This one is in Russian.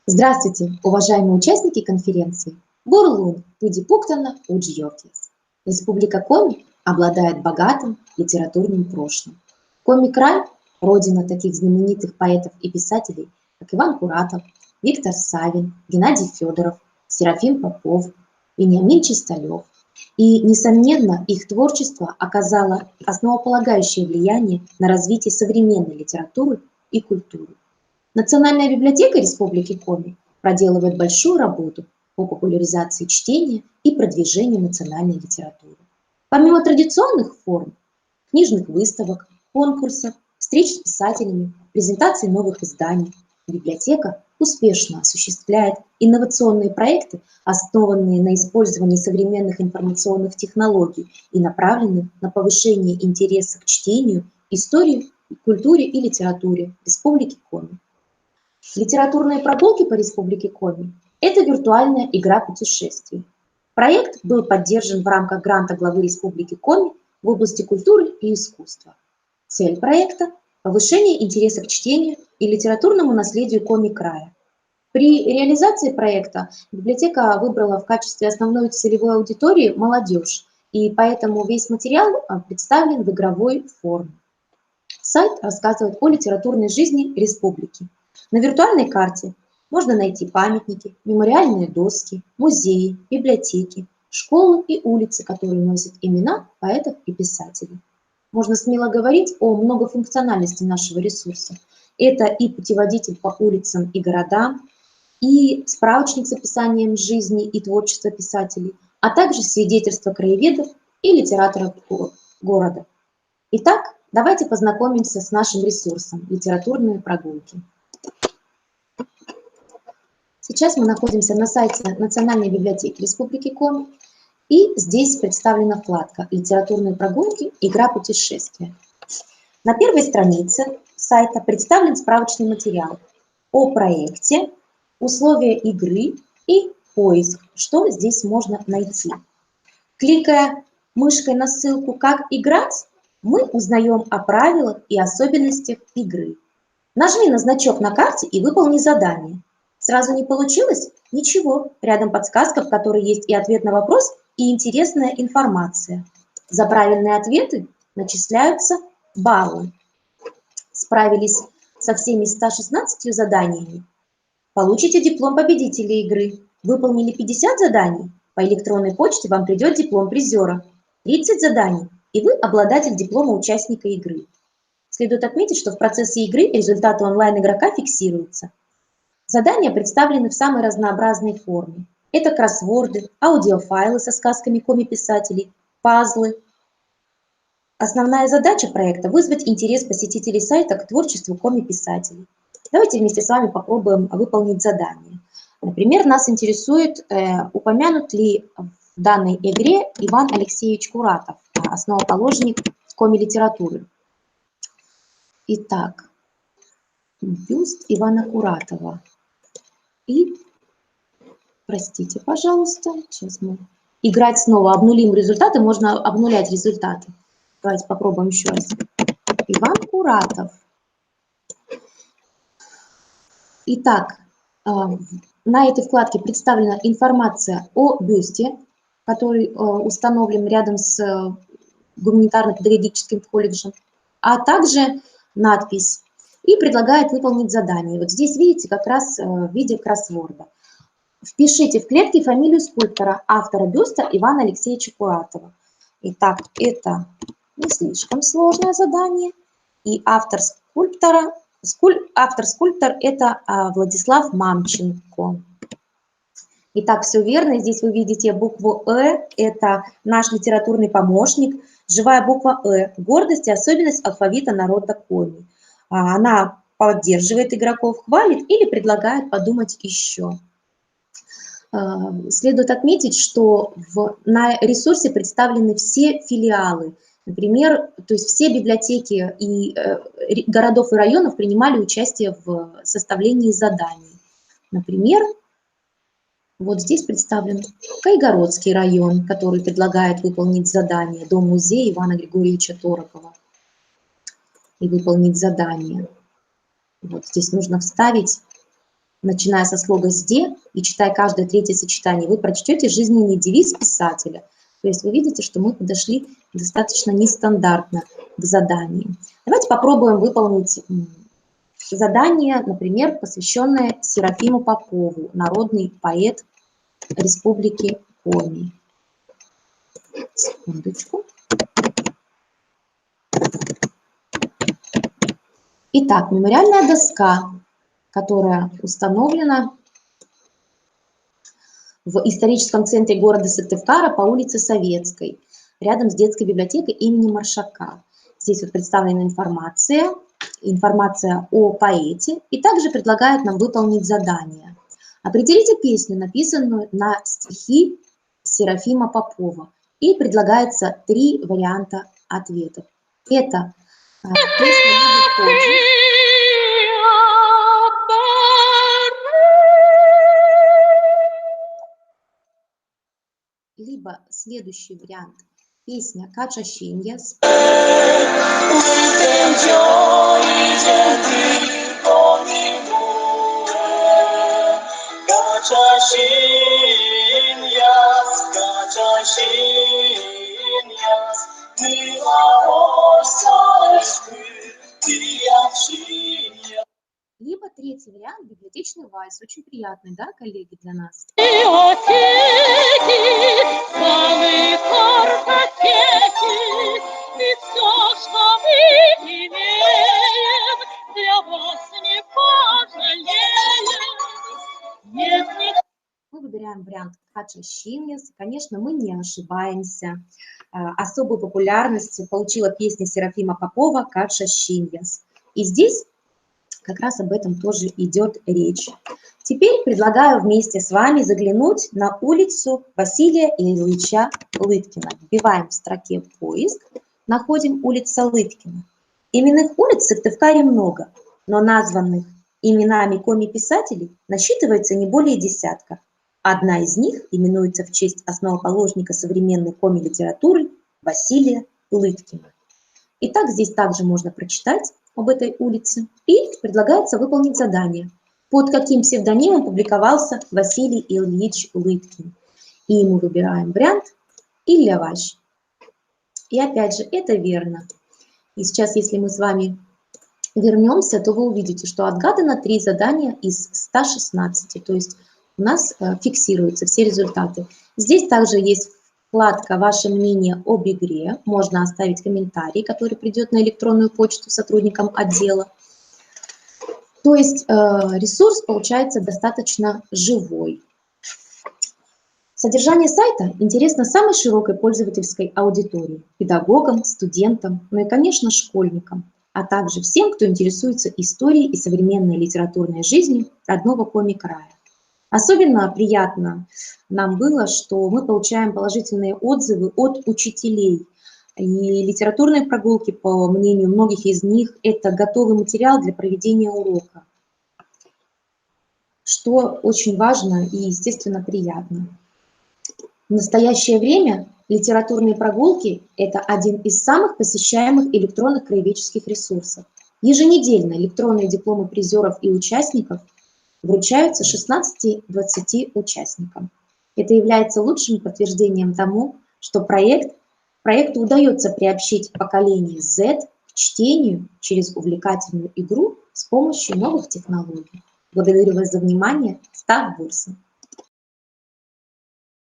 Здравствуйте, уважаемые участники конференции. Бурлун Пудипуктана Уджиокис. Республика Коми обладает богатым литературным прошлым. Коми-край– родина таких знаменитых поэтов и писателей, как Иван Куратов, Виктор Савин, Геннадий Федоров, Серафим Попов, Вениамин Чисталев. И, несомненно, их творчество оказало основополагающее влияние на развитие современной литературы и культуры. Национальная библиотека Республики Коми проделывает большую работу по популяризации чтения и продвижению национальной литературы. Помимо традиционных форм, книжных выставок, конкурсов, встреч с писателями, презентаций новых изданий, библиотека успешно осуществляет инновационные проекты, основанные на использовании современных информационных технологий и направленных на повышение интереса к чтению, истории, культуре и литературе Республики Коми. Литературные прогулки по Республике Коми– это виртуальная игра путешествий. Проект был поддержан в рамках гранта главы Республики Коми в области культуры и искусства. Цель проекта– повышение интереса к чтению и литературному наследию Коми-края. При реализации проекта библиотека выбрала в качестве основной целевой аудитории молодежь, и поэтому весь материал представлен в игровой форме. Сайт рассказывает о литературной жизни республики. На виртуальной карте можно найти памятники, мемориальные доски, музеи, библиотеки, школы и улицы, которые носят имена поэтов и писателей. Можно смело говорить о многофункциональности нашего ресурса. Это и путеводитель по улицам и городам, и справочник с описанием жизни и творчества писателей, а также свидетельства краеведов и литераторов города. Итак, давайте познакомимся с нашим ресурсом «Литературные прогулки». Сейчас мы находимся на сайте Национальной библиотеки Республики Коми, и здесь представлена вкладка «Литературные прогулки. Игра путешествия». На первой странице сайта представлен справочный материал о проекте, условия игры и поиск, что здесь можно найти. Кликая мышкой на ссылку «Как играть», мы узнаем о правилах и особенностях игры. Нажми на значок на карте и выполни задание. Сразу не получилось? Ничего. Рядом подсказка, в которой есть и ответ на вопрос, и интересная информация. За правильные ответы начисляются баллы. Справились со всеми 116 заданиями? Получите диплом победителя игры. Выполнили 50 заданий? По электронной почте вам придет диплом призера. 30 заданий, и вы обладатель диплома участника игры. Следует отметить, что в процессе игры результаты онлайн-игрока фиксируются. Задания представлены в самой разнообразной форме. Это кроссворды, аудиофайлы со сказками коми-писателей, пазлы. Основная задача проекта– вызвать интерес посетителей сайта к творчеству коми-писателей. Давайте вместе с вами попробуем выполнить задание. Например, нас интересует, упомянут ли в данной игре Иван Алексеевич Куратов, основоположник коми-литературы. Итак, бюст Ивана Куратова. И, простите, пожалуйста, сейчас мы играть снова, обнулим результаты, можно обнулять результаты. Давайте попробуем еще раз. Иван Куратов. Итак, на этой вкладке представлена информация о бюсте, который установлен рядом с гуманитарно-педагогическим колледжем, а также надпись и предлагает выполнить задание. Вот здесь видите как раз в виде кроссворда. Впишите в клетки фамилию скульптора, автора бюста Ивана Алексеевича Куратова. Итак, это не слишком сложное задание. И автор-скульптор это Владислав Мамченко. Итак, все верно. Здесь вы видите букву «Э». Это наш литературный помощник. Живая буква «Э». Гордость и особенность алфавита народа Коми. Она поддерживает игроков, хвалит или предлагает подумать еще. Следует отметить, что на ресурсе представлены все филиалы. Например, то есть все библиотеки и городов и районов принимали участие в составлении заданий. Например, вот здесь представлен Кайгородский район, который предлагает выполнить задание, Дом-музей Ивана Григорьевича Торопова. И выполнить задание. Вот здесь нужно вставить начиная со слога «сде» и читая каждое третье сочетание, вы прочтете жизненный девиз писателя. То есть вы видите, что мы подошли достаточно нестандартно к заданию. Давайте попробуем выполнить задание, например, посвященное Серафиму Попову, народный поэт Республики Коми. Секундочку. Итак, мемориальная доска, которая установлена в историческом центре города Сыктывкара по улице Советской, рядом с детской библиотекой имени Маршака. Здесь вот представлена информация о поэте, и также предлагает нам выполнить задание. Определите песню, написанную на стихи Серафима Попова, и предлагается 3 варианта ответов. Это песня «Любит Коджи», либо следующий вариант – песня «Кача Шиньяс», либо третий вариант – библиотечный вальс. Очень приятный, да, коллеги, для нас? Мы выбираем вариант «Кача Шиньяс». Конечно, мы не ошибаемся. Особую популярность получила песня Серафима Попова «Кача Шиньяс». И здесь как раз об этом тоже идет речь. Теперь предлагаю вместе с вами заглянуть на улицу Василия Ильича Лыткина. Вбиваем в строке «Поиск», находим улица Лыткина. Именных улиц в Сыктывкаре много, но названных именами коми-писателей насчитывается не более десятка. Одна из них именуется в честь основоположника современной коми-литературы Василия Лыткина. Итак, здесь также можно прочитать об этой улице, и предлагается выполнить задание. Под каким псевдонимом публиковался Василий Ильич Лыткин? И мы выбираем вариант «Илья Ващ». И опять же, это верно. И сейчас, если мы с вами вернемся, то вы увидите, что отгадано 3 задания из 116, то есть у нас фиксируются все результаты. Здесь также есть вкладка «Ваше мнение об игре». Можно оставить комментарий, который придет на электронную почту сотрудникам отдела. То есть ресурс получается достаточно живой. Содержание сайта интересно самой широкой пользовательской аудитории – педагогам, студентам, ну и, конечно, школьникам, а также всем, кто интересуется историей и современной литературной жизнью родного коми-края. Особенно приятно нам было, что мы получаем положительные отзывы от учителей. И литературные прогулки, по мнению многих из них, это готовый материал для проведения урока, что очень важно и, естественно, приятно. В настоящее время литературные прогулки – это один из самых посещаемых электронных краеведческих ресурсов. Еженедельно электронные дипломы призеров и участников вручаются 16-20 участникам. Это является лучшим подтверждением тому, что проекту удается приобщить поколение Z к чтению через увлекательную игру с помощью новых технологий. Благодарю вас за внимание. Став Бурса.